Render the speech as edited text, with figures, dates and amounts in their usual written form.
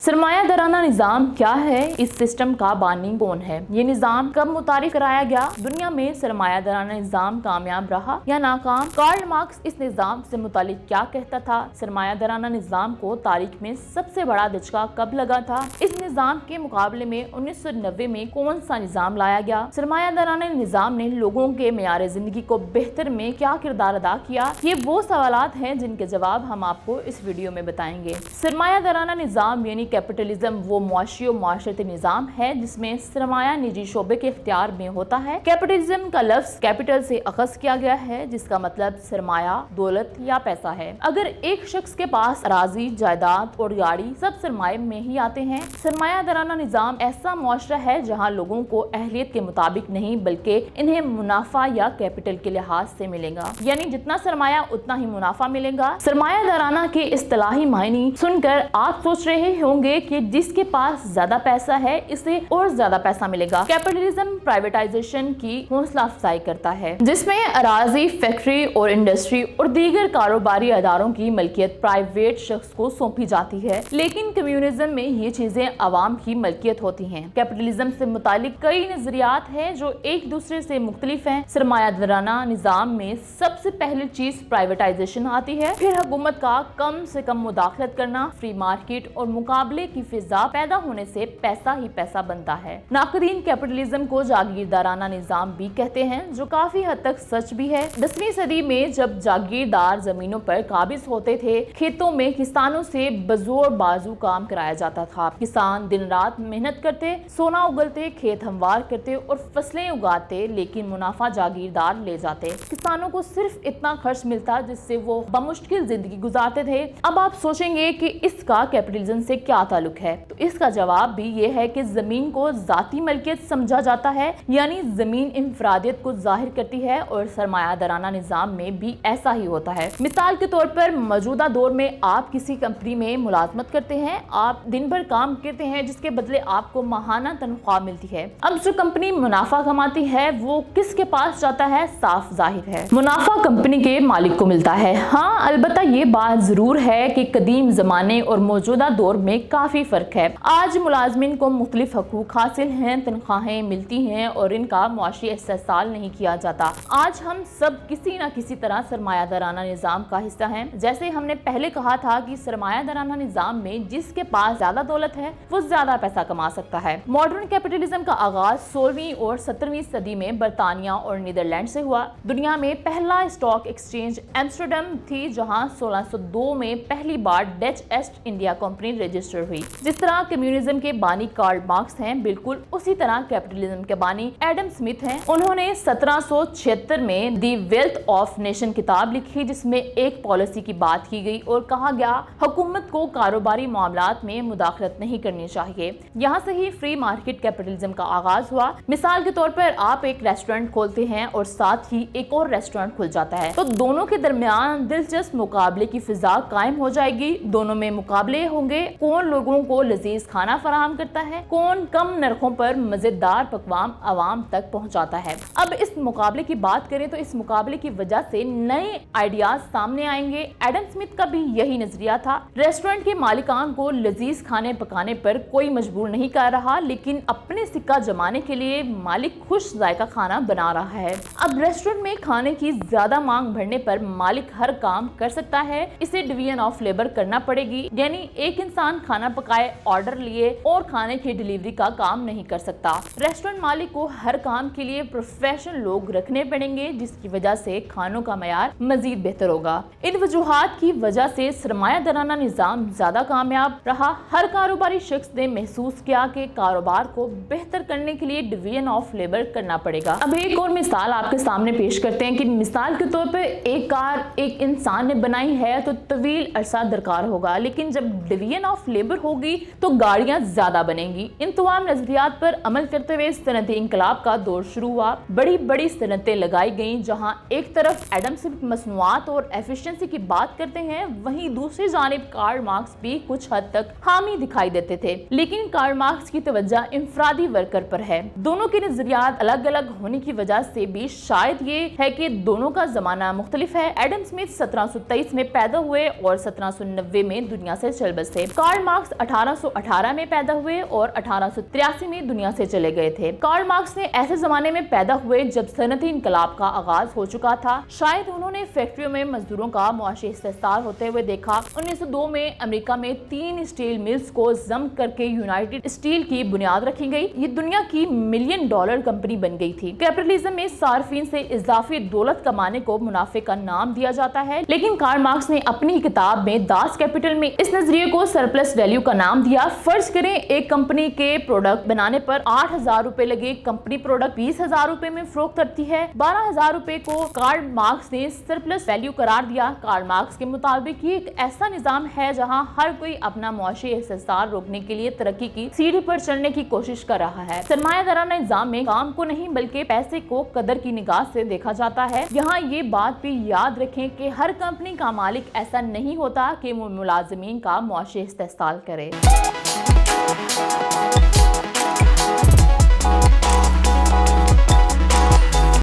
सरमाया दराना निज़ाम क्या है, इस सिस्टम का बानी कौन है, ये निज़ाम कब मुतारिफ कराया गया, दुनिया में सरमाया दराना निज़ाम कामयाब रहा या नाकाम, कार्ल मार्क्स इस निज़ाम से मुतालिक क्या कहता था, सरमाया दराना निज़ाम को तारीख में सबसे बड़ा धचका कब लगा था, इस निज़ाम के मुकाबले में 1990 में कौन सा निज़ाम लाया गया, सरमाया दराना निज़ाम ने लोगों के मेयार जिंदगी को बेहतर में क्या किरदार अदा किया, ये वो सवालात हैं जिनके जवाब हम आपको इस वीडियो में बताएंगे। सरमाया दराना निज़ाम यानी कैपिटलिज्म वो मुआशी और माशरती निज़ाम है जिसमें सरमाया निजी शोबे के इख्तियार में होता है। कैपिटलिज्म का लफ्ज कैपिटल से अखज़ किया गया है जिसका मतलब सरमाया, दौलत या पैसा है। अगर एक शख्स के पास अराजी, जायदाद और गाड़ी सब सरमाए में ही आते हैं। सरमाया दराना निज़ाम ऐसा मुआशरा है जहाँ लोगों को अहलियत के मुताबिक नहीं बल्कि इन्हें मुनाफा या कैपिटल के लिहाज से मिलेगा, यानी जितना सरमाया उतना ही मुनाफा मिलेगा। सरमाया दराना के इस्तिलाही मायने सुनकर आप सोच रहे होंगे कि जिसके पास ज्यादा पैसा है इसे और ज्यादा पैसा मिलेगा। कैपिटलिज्म प्राइवेटाइजेशन की हौसला अफजाई करता है जिसमें अराजी, फैक्ट्री और इंडस्ट्री और दीगर कारोबारी अदारों की मलकियत प्राइवेट शख्स को सौंपी जाती है, लेकिन कम्युनिज्म में ये चीजें अवाम की मलकियत होती हैं। कैपिटलिज्म से मुतालिक कई नजरियात हैं जो एक दूसरे से मुख्तलिफ हैं। सरमाया दराना निज़ाम में सबसे पहली चीज प्राइवेटाइजेशन आती है, फिर हुकूमत का कम से कम मुदाखलत करना, फ्री मार्केट और मुकाबले की फिजा पैदा होने से पैसा ही पैसा बनता है। नाकदीन कैपिटलिज्म को जागीरदाराना निज़ाम भी कहते हैं जो काफी हद तक सच भी है। 10वीं सदी में जब जागीरदार जमीनों पर काबिज होते थे, खेतों में किसानों से बजोर बाजू काम कराया जाता था। किसान दिन रात मेहनत करते, सोना उगलते, खेत हमवार करते और फसलें उगाते, लेकिन मुनाफा जागीरदार ले जाते। किसानों को सिर्फ इतना खर्च मिलता जिससे वो बमुश्किल जिंदगी गुजारते थे। अब आप सोचेंगे कि इसका कैपिटलिज्म से क्या ताल्लुक है, तो इसका जवाब भी ये है कि जमीन को जाती मलकियत समझा जाता है, यानी जमीन इंफरादियत को जाहिर करती है और सरमाया दराना निज़ाम में भी ऐसा ही होता है। मिसाल के तौर पर मौजूदा दौर में आप किसी कंपनी में मुलाजमत करते हैं, आप दिन भर काम करते हैं जिसके बदले आपको माहाना तनख्वाह मिलती है। अब जो कंपनी मुनाफा कमाती है वो किसके पास जाता है, साफ जाहिर है मुनाफा कंपनी के मालिक को मिलता है। हाँ, अलबत्ता ये बात जरूर है कि कदीम जमाने और मौजूदा दौर में काफी फर्क है। आज मुलाजमिन को मुख्तलिफ हकूक हासिल हैं, तनख्वाहें मिलती हैं और इनका मुआशी इस्तेहसाल नहीं किया जाता। आज हम सब किसी न किसी तरह सरमाया दराना निज़ाम का हिस्सा हैं। जैसे हमने पहले कहा था कि सरमाया दराना निज़ाम में जिसके पास ज्यादा दौलत है वो ज्यादा पैसा कमा सकता है। मॉडर्न कैपिटलिज्म का आगाज 16वीं और 17वीं सदी में बरतानिया और नीदरलैंड से हुआ। दुनिया में पहला स्टॉक एक्सचेंज एम्स्टरडम थी जहां 1602 में पहली बार Dutch East India company register हुई। जिस तरह कम्युनिज्म के बानी कार्ल मार्क्स हैं, बिल्कुल उसी तरह कैपिटलिज्म के बानी एडम स्मिथ हैं। उन्होंने 1776 में दी वेल्थ ऑफ नेशन किताब लिखी जिसमें एक पॉलिसी की बात की गई और कहा गया हुकूमत को कारोबारी मामलात में मुदाखलत नहीं करनी चाहिए। यहाँ से ही फ्री मार्केट कैपिटलिज्म का आगाज हुआ। मिसाल के तौर पर आप एक रेस्टोरेंट खोलते हैं और साथ ही एक और रेस्टोरेंट खुल जाता है, तो दोनों के दरमियान दिलचस्प मुकाबले की फिजा कायम हो जाएगी। दोनों में मुकाबले होंगे, कौन लोगों को लजीज खाना फराहम करता है, कौन कम नरखों पर मजेदार पकवान आवाम तक पहुंचाता है। अब इस मुकाबले की बात करें तो इस मुकाबले की वजह से नए आइडियाज सामने आएंगे। एडम स्मिथ का भी यही नजरिया था। रेस्टोरेंट के मालिकान को लजीज खाने पकाने पर कोई मजबूर नहीं कर रहा, लेकिन अपने सिक्का जमाने के लिए मालिक खुश जायका खाना बना रहा है। अब रेस्टोरेंट में खाने की ज्यादा मांग बढ़ने पर मालिक हर काम कर सकता है, इसे डिवीजन ऑफ लेबर करना पड़ेगी, यानी एक इंसान खाना पकाए, ऑर्डर लिए और खाने की डिलीवरी का काम नहीं कर सकता। रेस्टोरेंट मालिक को हर काम के लिए प्रोफेशनल लोग रखने पड़ेंगे जिसकी वजह से खानों का मयार मजीद बेहतर होगा। इन वजूहात की वजह से सरमाया दराना निज़ाम ज्यादा कामयाब रहा। हर कारोबारी शख्स ने महसूस किया कि कारोबार को बेहतर करने के लिए डिवीजन ऑफ लेबर करना पड़ेगा। अब एक और मिसाल आपके सामने पेश करते हैं कि मिसाल के तौर पर एक कार एक इंसान ने बनाई है तो तवील अरसा दरकार होगा, लेकिन जब डिवीजन ऑफ लेबर होगी तो गाड़ियां ज्यादा बनेंगी। इन तमाम नजरियात पर अमल करते हुए सनती इंकलाब का दौर शुरू हुआ। बड़ी बड़ी सनतें लगाई गईं, जहां एक तरफ एडम स्मिथ मसनूआत और एफिशिएंसी की बात करते हैं, वहीं दूसरी जानिब कार्ल मार्क्स भी कुछ हद तक हामी दिखाई देते थे। थे, लेकिन कार्ल मार्क्स की तवज्जो इंफरादी वर्कर पर है। दोनों के नजरियात अलग अलग होने की वजह से भी शायद ये है कि दोनों का जमाना मुख्तलिफ है। एडम स्मिथ 1723 में पैदा हुए और 1790 में दुनिया से चल बसे। कार्ल मार्क्स 1818 में पैदा हुए और 1883 में दुनिया से चले गए थे। कार्ल मार्क्स ने ऐसे जमाने में पैदा हुए जब सनअती इनकलाब का आगाज हो चुका था। शायद उन्होंने फैक्ट्रियों में मजदूरों का मुआशी इस्तेसाल होते हुए देखा। 1902 में अमेरिका में 3 स्टील मिल्स को जम करके यूनाइटेड स्टील की बुनियाद रखी गई। ये दुनिया की $मिलियन कंपनी बन गई थी। कैपिटलिज्म में सार्फिन से इजाफी दौलत कमाने को मुनाफे का नाम दिया जाता है, लेकिन कार्ल मार्क्स ने अपनी किताब में दास कैपिटल में इस नजरिए को सरप्लस वैल्यू का नाम दिया। फर्ज करें एक कंपनी के प्रोडक्ट बनाने पर 8,000 रुपए लगे, कंपनी प्रोडक्ट 20,000 रुपए में फरोख्त करती है। 12,000 रुपए को कार्ल मार्क्स ने सरप्लस वैल्यू करार दिया। कार्ल मार्क्स के मुताबिक ये एक ऐसा निजाम है जहां हर कोई अपना मुआशी इस्तेसाल रोकने के लिए तरक्की की सीढ़ी पर चढ़ने की कोशिश कर रहा है। सरमायादाराना निजाम में काम को नहीं बल्कि पैसे को कदर की निगाह से देखा जाता है। यहाँ ये बात भी याद रखें कि हर कंपनी का मालिक ऐसा नहीं होता कि वो मुलाजिमीन का मुआशी इस्तेसाल करे।